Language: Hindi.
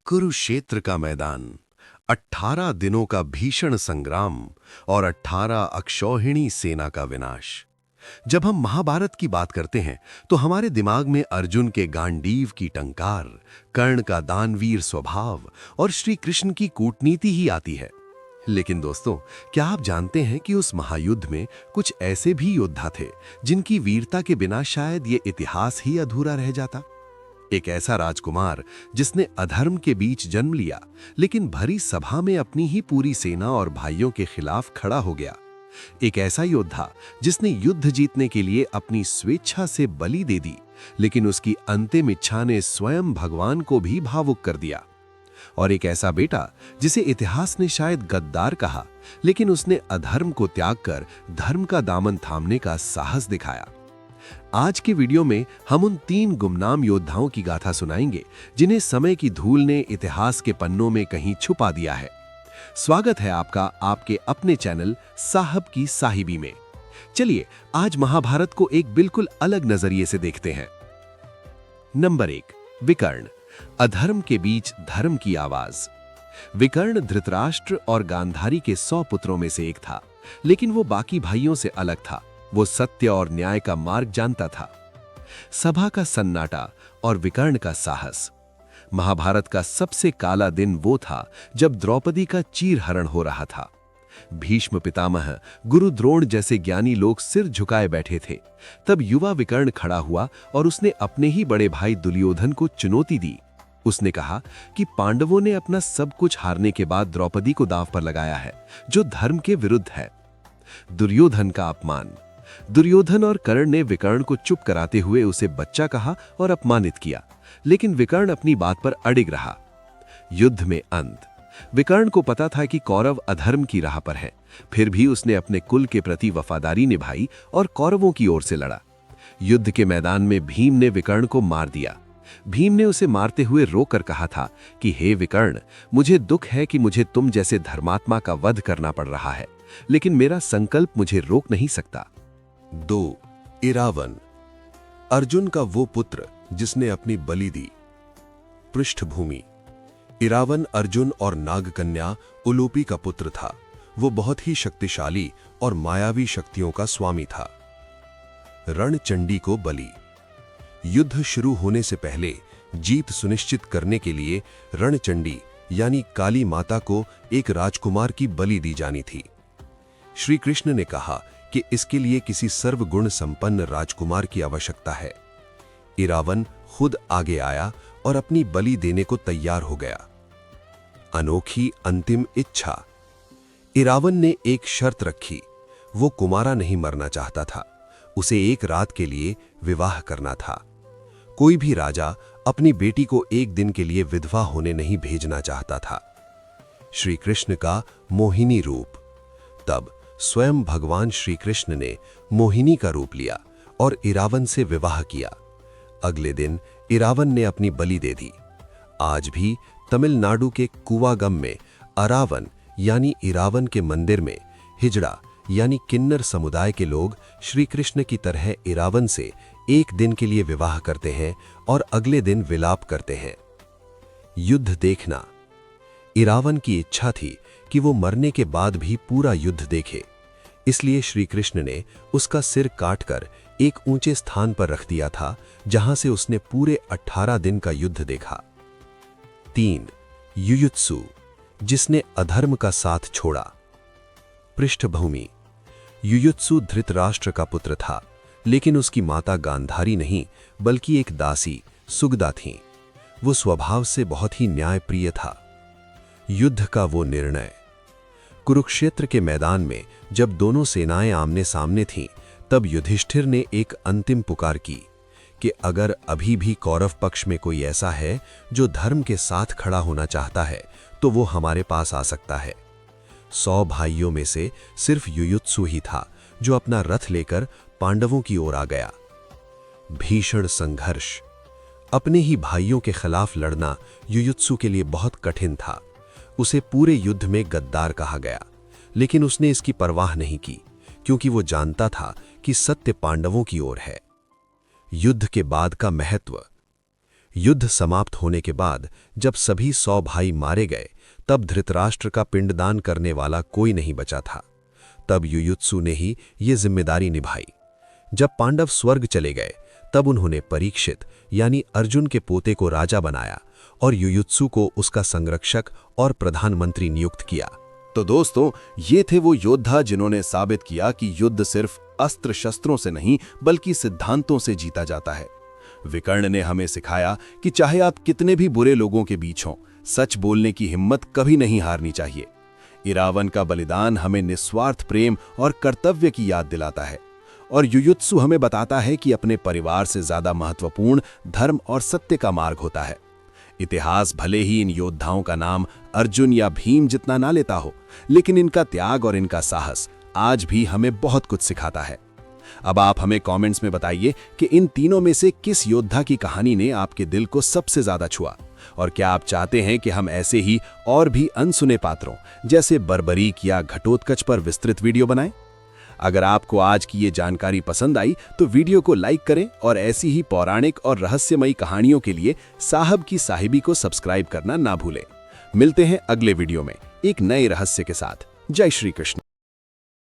कुरुक्षेत्र का मैदान, 18 दिनों का भीषण संग्राम और 18 अक्षौहिणी सेना का विनाश। जब हम महाभारत की बात करते हैं तो हमारे दिमाग में अर्जुन के गांडीव की टंकार, कर्ण का दानवीर स्वभाव और श्री कृष्ण की कूटनीति ही आती है। लेकिन दोस्तों, क्या आप जानते हैं कि उस महायुद्ध में कुछ ऐसे भी योद्धा थे जिनकी वीरता के बिना शायद ये इतिहास ही अधूरा रह जाता। एक ऐसा राजकुमार जिसने अधर्म के बीच जन्म लिया, लेकिन भरी सभा में अपनी ही पूरी सेना और भाइयों के खिलाफ खड़ा हो गया। एक ऐसा योद्धा जिसने युद्ध जीतने के लिए अपनी स्वेच्छा से बलि दे दी, लेकिन उसकी अंतिम इच्छा ने स्वयं भगवान को भी भावुक कर दिया। और एक ऐसा बेटा जिसे इतिहास ने शायद गद्दार कहा, लेकिन उसने अधर्म को त्याग कर धर्म का दामन थामने का साहस दिखाया। आज के वीडियो में हम उन 3 गुमनाम योद्धाओं की गाथा सुनाएंगे जिन्हें समय की धूल ने इतिहास के पन्नों में कहीं छुपा दिया है। स्वागत है आपका आपके अपने चैनल साहब की साहिबी में। चलिए आज महाभारत को एक बिल्कुल अलग नजरिए से देखते हैं। नंबर 1, विकर्ण, अधर्म के बीच धर्म की आवाज। विकर्ण धृतराष्ट्र और गांधारी के 100 पुत्रों में से एक था, लेकिन वो बाकी भाइयों से अलग था। वो सत्य और न्याय का मार्ग जानता था। सभा का सन्नाटा और विकर्ण का साहस। महाभारत का सबसे काला दिन वो था जब द्रौपदी का चीरहरण हो रहा था। भीष्म पितामह, गुरु द्रोण जैसे ज्ञानी लोग सिर झुकाए बैठे थे। तब युवा विकर्ण खड़ा हुआ और उसने अपने ही बड़े भाई दुर्योधन को चुनौती दी। उसने कहा कि पांडवों ने अपना सब कुछ हारने के बाद द्रौपदी को दांव पर लगाया है, जो धर्म के विरुद्ध है। दुर्योधन का अपमान। दुर्योधन और कर्ण ने विकर्ण को चुप कराते हुए उसे बच्चा कहा और अपमानित किया, लेकिन विकर्ण अपनी बात पर अडिग रहा। युद्ध में अंत। विकर्ण को पता था कि कौरव अधर्म की राह पर है, फिर भी उसने अपने कुल के प्रति वफादारी निभाई और कौरवों की ओर से लड़ा। युद्ध के मैदान में भीम ने विकर्ण को मार दिया। भीम ने उसे मारते हुए रोकर कहा था कि हे विकर्ण, मुझे दुख है कि मुझे तुम जैसे धर्मात्मा का वध करना पड़ रहा है, लेकिन मेरा संकल्प मुझे रोक नहीं सकता। 2, इरावन, अर्जुन का वो पुत्र जिसने अपनी बलि दी। पृष्ठभूमि। इरावन अर्जुन और नागकन्या उलूपी का पुत्र था। वो बहुत ही शक्तिशाली और मायावी शक्तियों का स्वामी था। रणचंडी को बलि। युद्ध शुरू होने से पहले जीत सुनिश्चित करने के लिए रणचंडी यानी काली माता को एक राजकुमार की बलि दी जानी थी। श्री कृष्ण ने कहा कि इसके लिए किसी सर्वगुण संपन्न राजकुमार की आवश्यकता है। इरावन खुद आगे आया और अपनी बलि देने को तैयार हो गया। अनोखी अंतिम इच्छा। इरावन ने एक शर्त रखी। वो कुमारा नहीं मरना चाहता था, उसे एक रात के लिए विवाह करना था। कोई भी राजा अपनी बेटी को एक दिन के लिए विधवा होने नहीं भेजना चाहता था। श्री कृष्ण का मोहिनी रूप। तब स्वयं भगवान श्री कृष्ण ने मोहिनी का रूप लिया और इरावन से विवाह किया। अगले दिन इरावन ने अपनी बलि दे दी। आज भी तमिलनाडु के कुवागम में अरावन यानी इरावन के मंदिर में हिजड़ा यानी किन्नर समुदाय के लोग श्री कृष्ण की तरह इरावन से एक दिन के लिए विवाह करते हैं और अगले दिन विलाप करते हैं। युद्ध देखना। इरावन की इच्छा थी कि वो मरने के बाद भी पूरा युद्ध देखे, इसलिए श्री कृष्ण ने उसका सिर काटकर एक ऊंचे स्थान पर रख दिया था, जहां से उसने पूरे 18 दिन का युद्ध देखा। 3, युयुत्सु, जिसने अधर्म का साथ छोड़ा। पृष्ठभूमि। युयुत्सु धृतराष्ट्र का पुत्र था, लेकिन उसकी माता गांधारी नहीं बल्कि एक दासी सुगदा थी। वो स्वभाव से बहुत ही न्यायप्रिय था। युद्ध का वो निर्णय। कुरुक्षेत्र के मैदान में जब दोनों सेनाएं आमने सामने थीं, तब युधिष्ठिर ने एक अंतिम पुकार की कि अगर अभी भी कौरव पक्ष में कोई ऐसा है जो धर्म के साथ खड़ा होना चाहता है, तो वो हमारे पास आ सकता है। 100 भाइयों में से सिर्फ युयुत्सु ही था जो अपना रथ लेकर पांडवों की ओर आ गया। भीषण संघर्ष। अपने ही भाइयों के खिलाफ लड़ना युयुत्सु के लिए बहुत कठिन था। उसे पूरे युद्ध में गद्दार कहा गया, लेकिन उसने इसकी परवाह नहीं की, क्योंकि वो जानता था कि सत्य पांडवों की ओर है। युद्ध के बाद का महत्व। युद्ध समाप्त होने के बाद जब सभी 100 भाई मारे गए, तब धृतराष्ट्र का पिंडदान करने वाला कोई नहीं बचा था। तब युयुत्सु ने ही ये जिम्मेदारी निभाई। जब पांडव स्वर्ग चले गए, तब उन्होंने परीक्षित यानी अर्जुन के पोते को राजा बनाया और युयुत्सु को उसका संरक्षक और प्रधानमंत्री नियुक्त किया। तो दोस्तों, ये थे वो योद्धा जिन्होंने साबित किया कि युद्ध सिर्फ अस्त्र शस्त्रों से नहीं बल्कि सिद्धांतों से जीता जाता है। विकर्ण ने हमें सिखाया कि चाहे आप कितने भी बुरे लोगों के बीच हों, सच बोलने की हिम्मत कभी नहीं हारनी चाहिए। इरावन का बलिदान हमें निस्वार्थ प्रेम और कर्तव्य की याद दिलाता है, और युयुत्सु हमें बताता है कि अपने परिवार से ज्यादा महत्वपूर्ण धर्म और सत्य का मार्ग होता है। इतिहास भले ही इन योद्धाओं का नाम अर्जुन या भीम जितना ना लेता हो, लेकिन इनका त्याग और इनका साहस आज भी हमें बहुत कुछ सिखाता है। अब आप हमें कमेंट्स में बताइए कि इन तीनों में से किस योद्धा की कहानी ने आपके दिल को सबसे ज्यादा छुआ, और क्या आप चाहते हैं कि हम ऐसे ही और भी अनसुने पात्रों जैसे बर्बरीक या घटोत्कच पर विस्तृत वीडियो बनाएं? अगर आपको आज की ये जानकारी पसंद आई तो वीडियो को लाइक करें और ऐसी ही पौराणिक और रहस्यमयी कहानियों के लिए साहब की साहिबी को सब्सक्राइब करना ना भूलें। मिलते हैं अगले वीडियो में एक नए रहस्य के साथ। जय श्री कृष्ण।